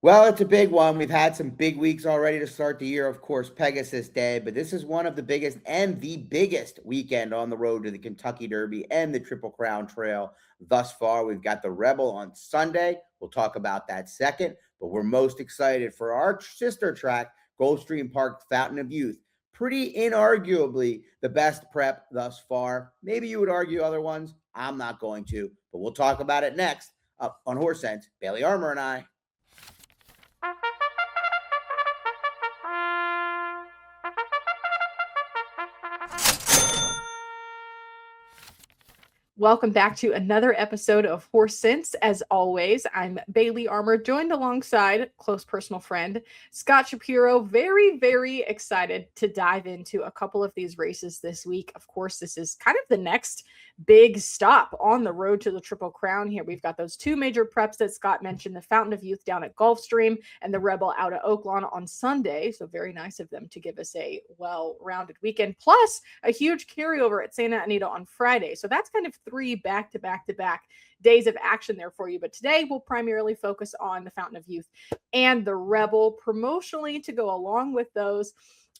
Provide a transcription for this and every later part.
Well, it's a big one. We've had some big weeks already to start the year, of course, Pegasus Day, but this is one of the biggest and the biggest weekend on the road to the Kentucky Derby and the Triple Crown Trail thus far. We've got the Rebel on Sunday. We'll talk about that second, but we're most excited for our sister track, Gulfstream Park Fountain of Youth. Pretty inarguably the best prep thus far. Maybe you would argue other ones. I'm not going to, but we'll talk about it next up on Horse Sense. Bailey Armour and I. Welcome back to another episode of Horse Sense. As always, I'm Bailey Armour, joined alongside close personal friend Scott Shapiro. Very, very excited to dive into a couple of these races this week. Of course, this is kind of the next big stop on the road to the Triple Crown here. We've got those two major preps that Scott mentioned, the Fountain of Youth down at Gulfstream and the Rebel out at Oaklawn on Sunday. So very nice of them to give us a well-rounded weekend, plus a huge carryover at Santa Anita on Friday. So that's kind of three back-to-back days of action there for you. But today we'll primarily focus on the Fountain of Youth and the Rebel. Promotionally, to go along with those,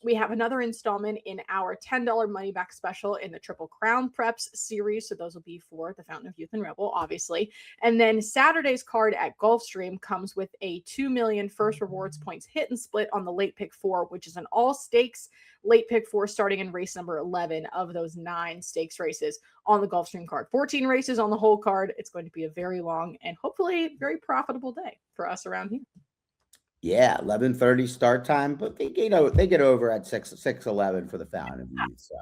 we have another installment in our $10 money back special in the Triple Crown Preps series. So those will be for the Fountain of Youth and Rebel, obviously. And then Saturday's card at Gulfstream comes with a 2 million first rewards points hit and split on the late pick 4, which is an all stakes late pick 4 starting in race number 11 of those 9 stakes races on the Gulfstream card. 14 races on the whole card. It's going to be a very long and hopefully very profitable day for us around here. Yeah, 11:30 start time, but they get over at 6:11 for the Fountain of Youth, so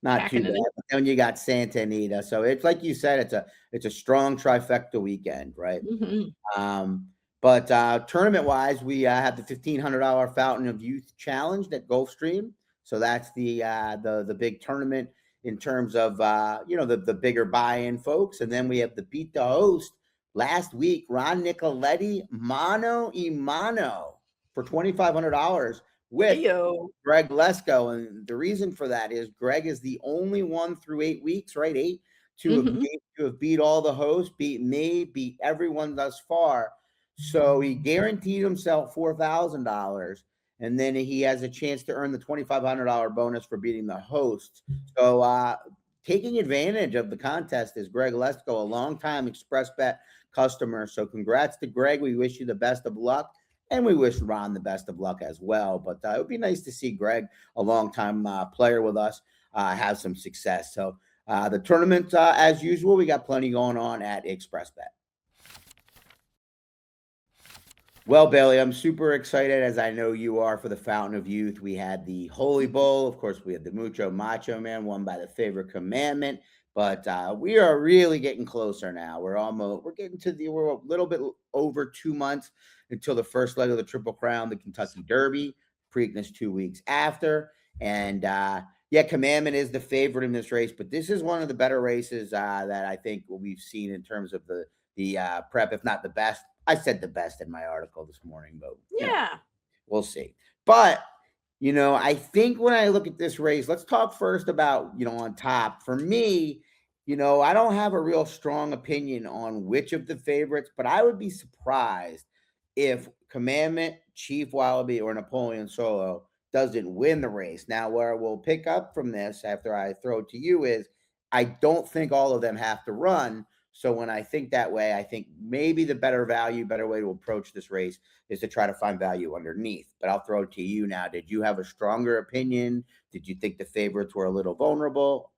not too bad. But then you got Santa Anita, so it's like you said, it's a strong trifecta weekend, right? Mm-hmm. But tournament wise, we have the $1,500 Fountain of Youth Challenge at Gulfstream, so that's the big tournament in terms of the bigger buy-in folks, and then we have the Beat the Host. Last week, Ron Nicoletti, mano y mano for $2,500 with Greg Lesko. And the reason for that is Greg is the only one through 8 weeks, right? 8 to have beat all the hosts, beat me, beat everyone thus far. So he guaranteed himself $4,000. And then he has a chance to earn the $2,500 bonus for beating the hosts. So taking advantage of the contest is Greg Lesko, a longtime Xpressbet customer. So congrats to Greg. We wish you the best of luck, and we wish Ron the best of luck as well. But it would be nice to see Greg, a longtime player with us, have some success. So the tournament, as usual, we got plenty going on at Xpressbet. Well, Bailey, I'm super excited, as I know you are, for the Fountain of Youth. We had the Holy Bowl. Of course, we had the Mucho Macho Man, won by the Favorite Commandment. But we are really getting closer now. We're a little bit over 2 months until the first leg of the Triple Crown, the Kentucky Derby. Preakness 2 weeks after. And Commandment is the favorite in this race, but this is one of the better races that I think we've seen in terms of the prep, if not the best. I said the best in my article this morning, but we'll see. But I think when I look at this race, let's talk first about, on top. For me, I don't have a real strong opinion on which of the favorites, but I would be surprised if Commandment, Chief Wallaby, or Napoleon Solo doesn't win the race. Now, where we'll pick up from this after I throw it to you is I don't think all of them have to run. So when I think that way, I think maybe the better way to approach this race is to try to find value underneath. But I'll throw it to you now. Did you have a stronger opinion? Did you think the favorites were a little vulnerable?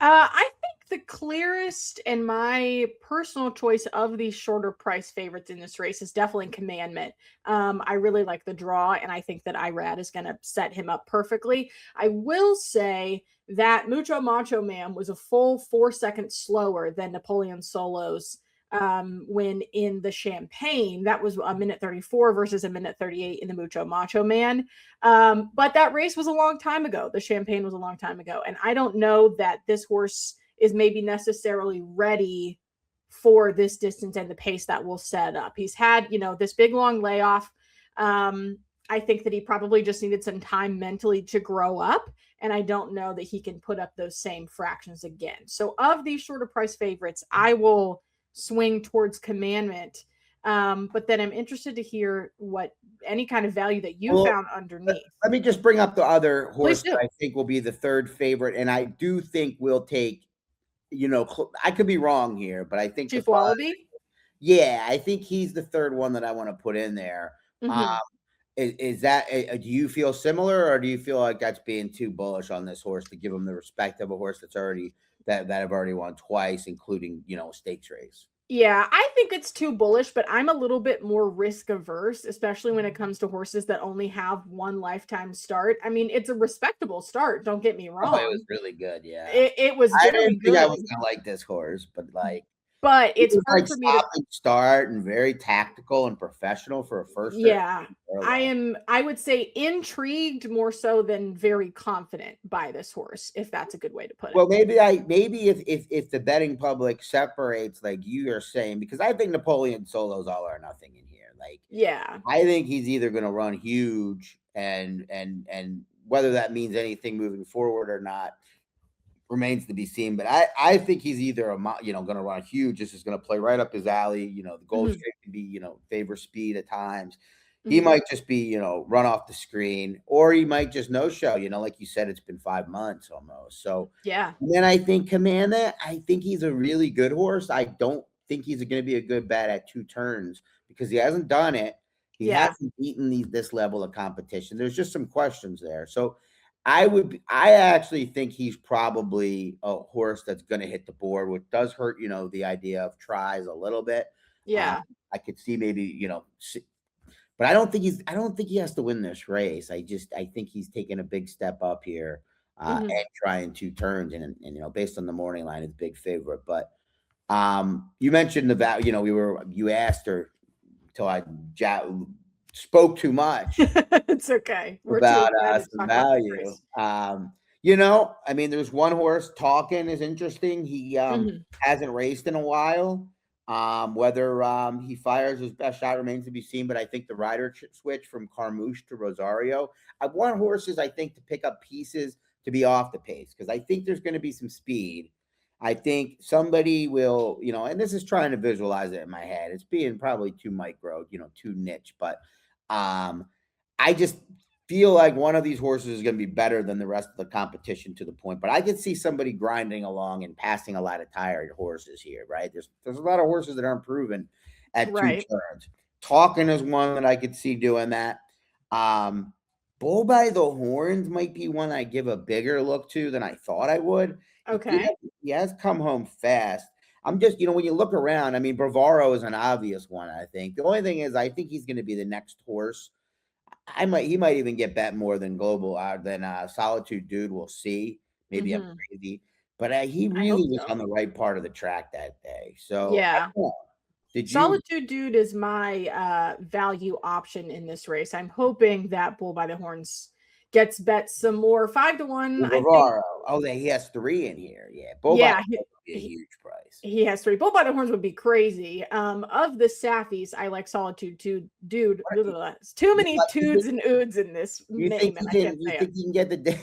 I think the clearest and my personal choice of these shorter price favorites in this race is definitely Commandment. I really like the draw, and I think that Irad is going to set him up perfectly. I will say that Mucho Macho Man was a full 4 seconds slower than Napoleon Solo's when in the Champagne. That was a minute 34 versus a minute 38 in the Mucho Macho Man. But that race was a long time ago. The Champagne was a long time ago. And I don't know that this horse is maybe necessarily ready for this distance and the pace that will set up. He's had, this big long layoff. I think that he probably just needed some time mentally to grow up. And I don't know that he can put up those same fractions again. So of these shorter price favorites, I will swing towards Commandment. But then I'm interested to hear what any kind of value that you Well, found underneath. let me just bring up the other Please horse do. that I think will be the third favorite, and I do think we'll take, I could be wrong here, but I think the Chief five. Wallaby. Yeah, I think he's the third one that I want to put in there. Um, Hmm. is that? Do you feel similar, or do you feel like that's being too bullish on this horse to give him the respect of a horse that's already that have already won twice, including a stakes race? Yeah, I think it's too bullish, but I'm a little bit more risk averse, especially when it comes to horses that only have one lifetime start. I mean, it's a respectable start, don't get me Oh, it wrong. was really good. Yeah, It was I very didn't think I good, was gonna like this horse, but like but he it's was hard like for me to. stop and start and very tactical and professional for a first or Yeah, Orlo. I would say intrigued more so than very confident by this horse, if that's a good way to put it. Well, maybe if the betting public separates like you are saying, because I think Napoleon Solo's all or nothing in here. Like Yeah. I think he's either going to run huge and whether that means anything moving forward or not remains to be seen. But I think he's either going to run huge. This is going to play right up his alley. The Gulfstream Mhm, can be favor speed at times. He mhm. might just be run off the screen, or he might just no show. Like you said, it's been 5 months almost. So Yeah, and then I think Commander, I think he's a really good horse. I don't think he's going to be a good bet at 2 turns because he hasn't done it. He yeah. hasn't beaten this level of competition. There's just some questions there. So I actually think he's probably a horse that's going to hit the board, which does hurt, the idea of tries a little bit. Uh, Yeah. I could see maybe, but I don't think he has to win this race. I think he's taking a big step up here Mhm. and trying 2 turns and based on the morning line, it's big favorite. But you mentioned the value, you asked her till I spoke too much It's okay. We're too about excited to some talk about this value. race. I mean, there's one horse talking is interesting. He Mhm. hasn't raced in a while. Whether he fires his best shot remains to be seen, but I think the rider switch from Carmouche to Rosario. I want horses, I think, to pick up pieces to be off the pace because I think there's going to be some speed. I think somebody will, and this is trying to visualize it in my head. It's being probably too micro, too niche, but um, I just feel like one of these horses is going to be better than the rest of the competition to the point. But I could see somebody grinding along and passing a lot of tired horses here, right? There's a lot of horses that aren't proven at two Right. turns. Talking is one that I could see doing that. Um, Bull by the Horns might be one I give a bigger look to than I thought I would. Okay. He has come home fast. I'm just, when you look around, I mean, Bravaro is an obvious one, I think. The only thing is, I think he's going to be the next horse. He might even get bet more than Global than Solitude Dude. We'll see. Maybe I'm Mhm. crazy, but he I hope really was so. on the right part of the track that day. So, I Yeah. don't know. Did you? Solitude Dude is my value option in this race. I'm hoping that Bull by the Horns gets bet some more. 5-1, Well, I think. Bavaro. Oh, he has 3 in here. Yeah, Bull by Yeah, the Horse would be a he, huge price. he has 3. Bull by the Horns would be crazy. Of the Saffies, I like Solitude Dude. Blah, blah, blah. It's too You, many like, you tudes think and oods in this you think name, and he I can't can? You say it. think he can get the?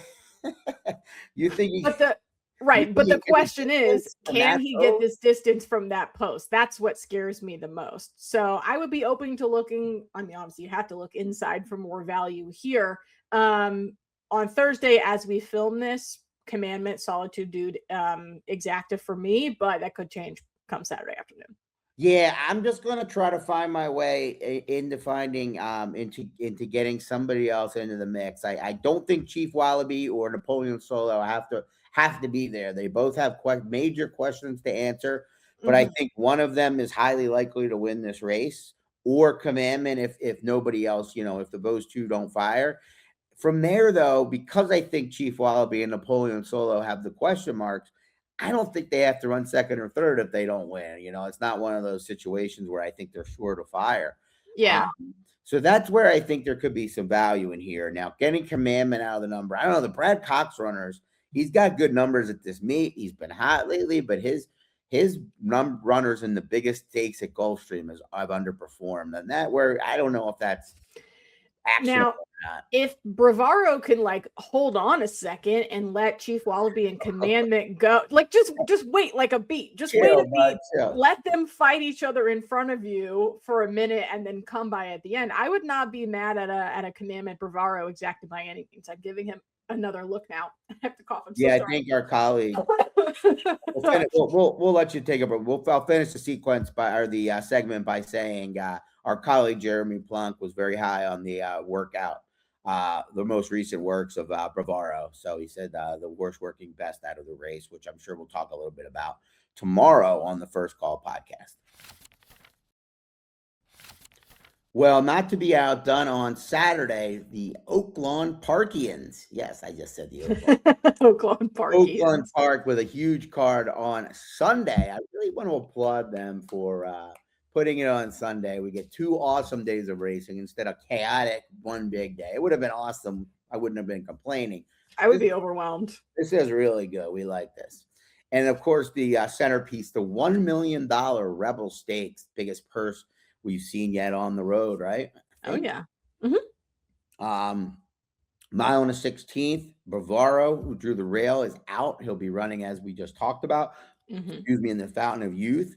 You think he? But the You right, think but he the can get the question is, distance from can that he get post? this distance from that post? That's what scares me the most. So I would be open to looking. I mean, obviously, you have to look inside for more value here. On Thursday, as we film this, Commandment, Solitude Dude, exacta for me, but that could change come Saturday afternoon. Yeah, I'm just gonna try to find my way into finding into getting somebody else into the mix. I don't think Chief Wallaby or Napoleon Solo have to be there. They both have major questions to answer, but I Mhm. think one of them is highly likely to win this race, or Commandment if nobody else, if those two don't fire. From there, though, because I think Chief Wallaby and Napoleon Solo have the question marks, I don't think they have to run second or third if they don't win. It's not one of those situations where I think they're sure to fire. Yeah. So that's where I think there could be some value in here. Now, getting Commandment out of the number, I don't know. The Brad Cox runners, he's got good numbers at this meet. He's been hot lately, but his runners in the biggest stakes at Gulfstream have underperformed, and that where I don't know if that's actionable Now, or not. if Bravaro can like hold on a second and let Chief Wallaby and Commandment go, like just wait like a beat. Just wait a Chill, bud, beat. chill. Let them fight each other in front of you for a minute and then come by at the end. I would not be mad at a Commandment Bravaro exacted by any means. I'm giving him another look now. I have to cough. I'm so Yeah, I sorry. think our colleague. We'll let you take it, but I'll finish the sequence or the segment by saying our colleague Jeremy Plunk was very high on the workout, the most recent works of Bravaro. So he said the worst working best out of the race, which I'm sure we'll talk a little bit about tomorrow on the First Call podcast. Well, not to be outdone, on Saturday, the Oaklawn Parkians. Yes, I just said the Oaklawn Parkians. Oaklawn Park with a huge card on Sunday. I really want to applaud them for putting it on Sunday. We get 2 awesome days of racing instead of chaotic one big day. It would have been awesome. I wouldn't have been complaining. I would be overwhelmed. This is really good. We like this. And of course, the centerpiece, the $1 million Rebel Stakes, biggest purse we've seen yet on the road, right? Oh, yeah. Mile and a 16th, Bravaro, who drew the rail, is out. He'll be running, as we just talked about, excuse me, in the Fountain of Youth.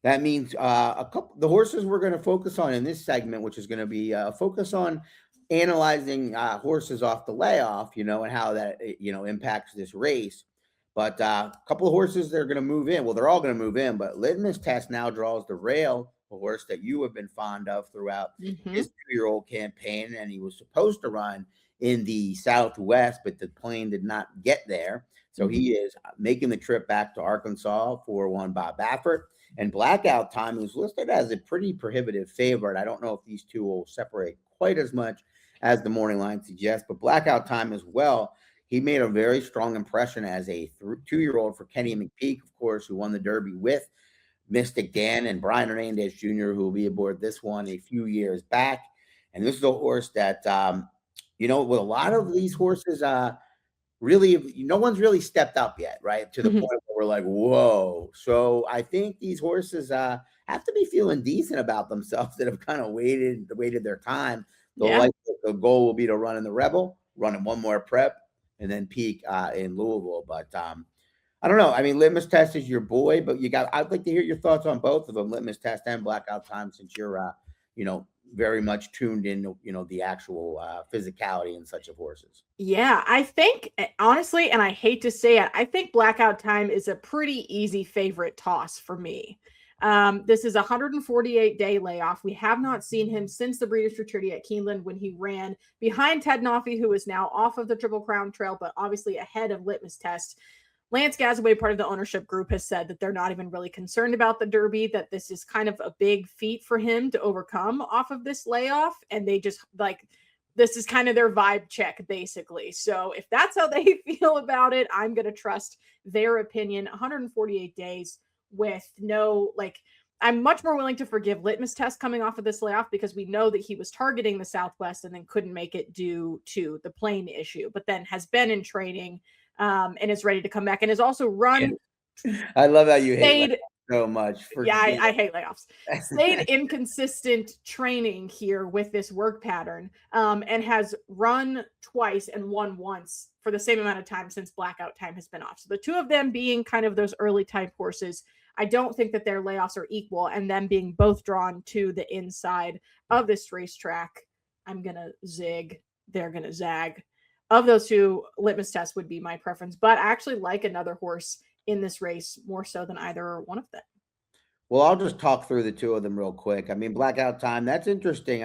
That means the horses we're going to focus on in this segment, which is going to be focus on analyzing horses off the layoff, and how that, impacts this race. But a couple of horses that are going to move in. Well, they're all going to move in, but Litmus Test now draws the rail, a horse that you have been fond of throughout his 2-year-old campaign, and he was supposed to run in the Southwest, but the plane did not get there. So he is making the trip back to Arkansas for one Bob Baffert. And Blackout Time was listed as a pretty prohibitive favorite. I don't know if these two will separate quite as much as the morning line suggests, but Blackout Time as well. He made a very strong impression as a 2-year-old for Kenny McPeak, of course, who won the Derby with Mystic Dan and Brian Hernandez Jr., who will be aboard this one a few years back. And this is a horse that, with a lot of these horses, really, no one's really stepped up yet, right? To the point where we're like, whoa. So I think these horses have to be feeling decent about themselves that have kind of waited their time. The goal will be to run in the Rebel, run in one more prep, and then peak in Louisville. But I don't know. I mean, Litmus Test is your boy, but I'd like to hear your thoughts on both of them, Litmus Test and Blackout Time, since you're, very much tuned in, the actual physicality and such of horses. Yeah, I think, honestly, and I hate to say it, I think Blackout Time is a pretty easy favorite toss for me. This is a 148-day layoff. We have not seen him since the Breeders' Futurity at Keeneland, when he ran behind Ted Noffey, who is now off of the Triple Crown Trail, but obviously ahead of Litmus Test. Lance Gazaway, part of the ownership group, has said that they're not even really concerned about the Derby, that this is kind of a big feat for him to overcome off of this layoff. And they just this is kind of their vibe check, basically. So if that's how they feel about it, I'm going to trust their opinion. 148 days with I'm much more willing to forgive Litmus Test coming off of this layoff, because we know that he was targeting the Southwest and then couldn't make it due to the plane issue, but then has been in training and is ready to come back, and is also run. I love how you hate so much. I hate layoffs. Stayed inconsistent training here with this work pattern, and has run twice and won once for the same amount of time since Blackout Time has been off. So the two of them being kind of those early type horses, I don't think that their layoffs are equal, and them being both drawn to the inside of this racetrack, I'm going to zig, they're going to zag. Of those two, Litmus Test would be my preference, but I actually like another horse in this race more so than either one of them. Well, I'll just talk through the two of them real quick. I mean, Blackout Time, that's interesting.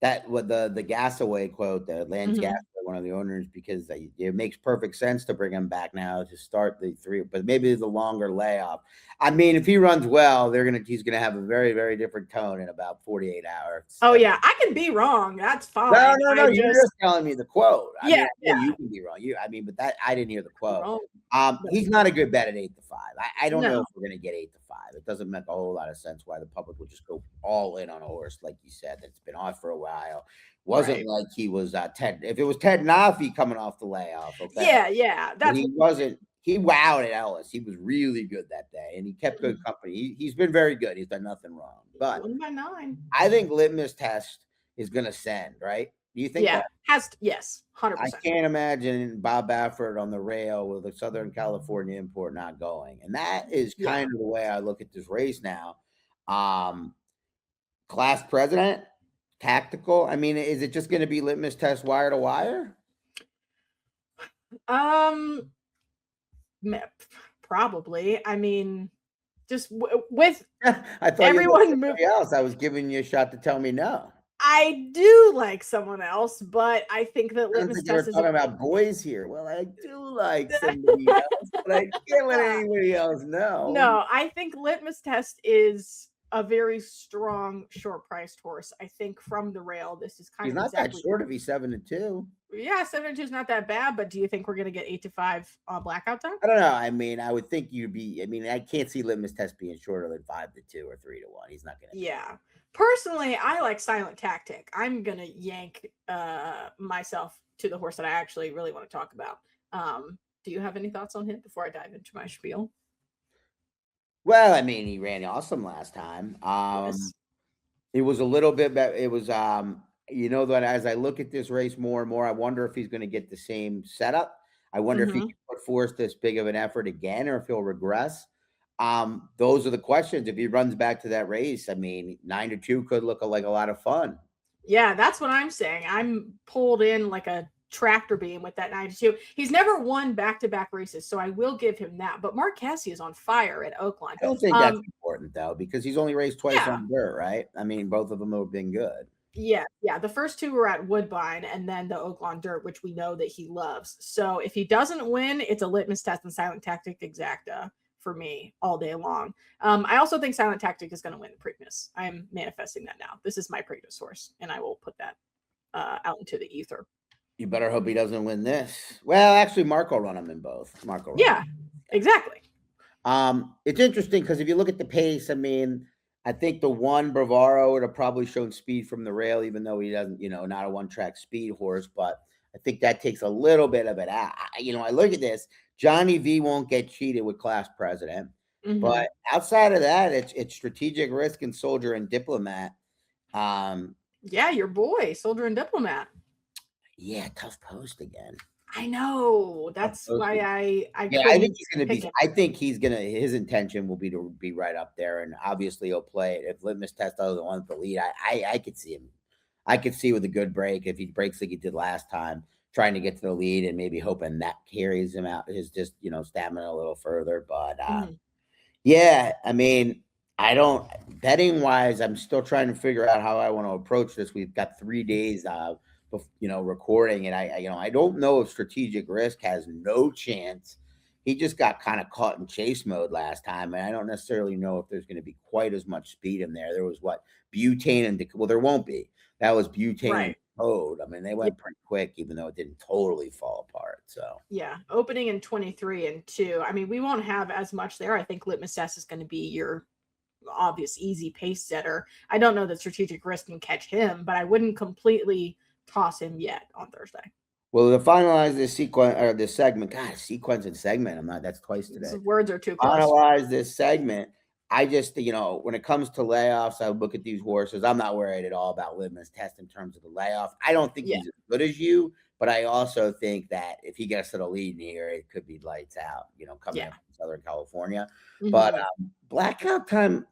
That with the Gasaway quote, the Lance Gasaway, one of the owners, because it makes perfect sense to bring him back now to start the 3, but maybe the longer layoff. I mean, if he runs well, he's gonna have a very, very different tone in about 48 hours. Oh yeah, I can be wrong. That's fine. No, you're just telling me the quote. I mean, you can be wrong. But that I didn't hear the quote. He's not a good bet at 8 to 5. I don't know if we're gonna get 8 to 5. It doesn't make a whole lot of sense why the public would just go all in on a horse like you said that's been off for a while. Wasn't like he was Ted. If it was Ted Noffey coming off the layoff, okay. Yeah. He wasn't. He wowed at Ellis. He was really good that day, and he kept good company. He's been very good. He's done nothing wrong. But 1 by 9. I think Litmus Test is going to send, right? Do you think Yeah, that? yes, I 100%. can't imagine Bob Baffert on the rail with a Southern California import not going. And that is Yeah. kind of the way I look at this race now. Um, Class president, tactical. I mean, is it just going to be litmus test wire to wire? Um, Probably. I mean, just with I thought you looked everyone move. somebody else. I was giving you a shot to tell me no. I do like someone else, but I think that Sounds litmus like you were test is a talking about boys here. Well, I do like somebody else, but I can't let anybody else know. No, I think litmus test is a very strong short priced horse. I think from the rail, this is kind He's of not that exactly. short if he's 7-2. Yeah, 7-2 is not that bad, but do you think we're gonna get 8-5 on blackout time? I don't know. I mean, I would think you'd be. I mean, I can't see litmus test being shorter than 5-2 or 3-1. He's not going to be. Yeah. Personally, I like silent tactic. I'm gonna yank myself to the horse that I actually really want to talk about. Do you have any thoughts on him before I dive into my spiel? Well, I mean, he ran awesome last time. Yes. It was a little bit better. It was, that as I look at this race more and more, I wonder if he's going to get the same setup. I wonder if he Mm-hmm. can put forth this big of an effort again, or if he'll regress. Those are the questions. If he runs back to that race, I mean, 9-2 could look like a lot of fun. Yeah, that's what I'm saying. I'm pulled in like a tractor beam with that 92. He's never won back-to-back races, so I will give him that. But Mark Cassidy is on fire at Oaklawn. I don't think that's important though, because he's only raced twice Yeah. on dirt, right? I mean, both of them have been good. Yeah. The first two were at Woodbine and then the Oaklawn Dirt, which we know that he loves. So if he doesn't win, it's a litmus test and silent tactic exacta for me all day long. I also think silent tactic is going to win the Preakness. I'm manifesting that now. This is my Preakness horse, and I will put that out into the ether. You better hope he doesn't win this. Well, actually, Mark will run him in both. Mark will run Yeah, him. exactly. It's interesting because if you look at the pace, I mean, I think the one Bravaro would have probably shown speed from the rail, even though he doesn't, not a one-track speed horse. But I think that takes a little bit of it out. I look at this. Johnny V won't get cheated with class president, but outside of that, it's strategic risk and soldier and diplomat. Yeah, your boy, soldier and diplomat. Yeah, tough post again. I know. That's why I think he's going to be. I think his intention will be to be right up there, and obviously he'll play it. If litmus test doesn't want the lead, I could see him. I could see with a good break if he breaks like he did last time, trying to get to the lead and maybe hoping that carries him out his just stamina a little further. But yeah, I mean, I don't betting wise. I'm still trying to figure out how I want to approach this. We've got 3 days recording, and I don't know if strategic risk has no chance. He just got kind of caught in chase mode last time, and I don't necessarily know if there's going to be quite as much speed in there. There was butane and there won't be. That was butane and code. I mean, they went pretty quick, even though it didn't totally fall apart. So yeah, opening in 23 and 2. I mean, we won't have as much there. I think litmus test is going to be your obvious easy pace setter. I don't know that strategic risk can catch him, but I wouldn't completely toss him yet on Thursday. Well, to finalize this sequence or this segment, sequence and segment. That's twice today. These words are too close. Finalize this segment. I just, when it comes to layoffs, I look at these horses. I'm not worried at all about litmus test in terms of the layoff. I don't think he's as good as you, but I also think that if he gets to the lead in here, it could be lights out, coming up from Southern California. But blackout time,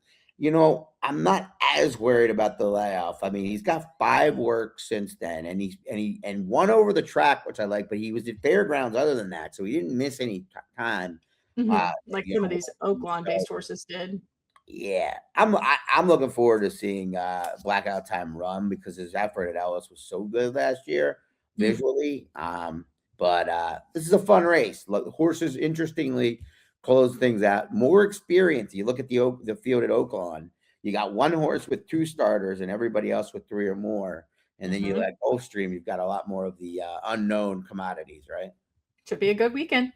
I'm not as worried about the layoff. I mean, he's got 5 works since then, and one over the track, which I like, but he was at fairgrounds other than that, so he didn't miss any time. Like some of these Oaklawn-based horses did. Yeah, I'm looking forward to seeing blackout time run because his effort at Ellis was so good last year visually. But this is a fun race. Look, horses, interestingly, close things out. More experience. You look at the field at Oaklawn. You got one horse with 2 starters and everybody else with 3 or more. And then you let Gulfstream. You've got a lot more of the unknown commodities, right? Should be a good weekend.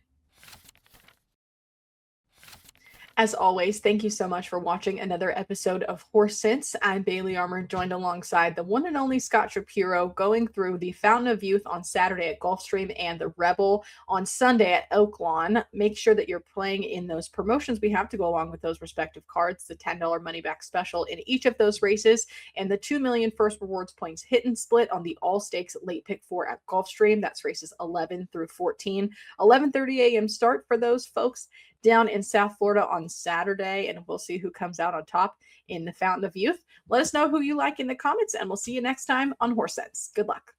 As always, thank you so much for watching another episode of Horse Sense. I'm Bailey Armour, joined alongside the one and only Scott Shapiro, going through the Fountain of Youth on Saturday at Gulfstream and the Rebel on Sunday at Oaklawn. Make sure that you're playing in those promotions we have to go along with those respective cards, the $10 money back special in each of those races, and the 2 million first rewards points hit and split on the all stakes late pick 4 at Gulfstream. That's races 11 through 14. 11:30 a.m. start for those folks down in South Florida on Saturday, and we'll see who comes out on top in the Fountain of Youth. Let us know who you like in the comments, and we'll see you next time on Horse Sense. Good luck.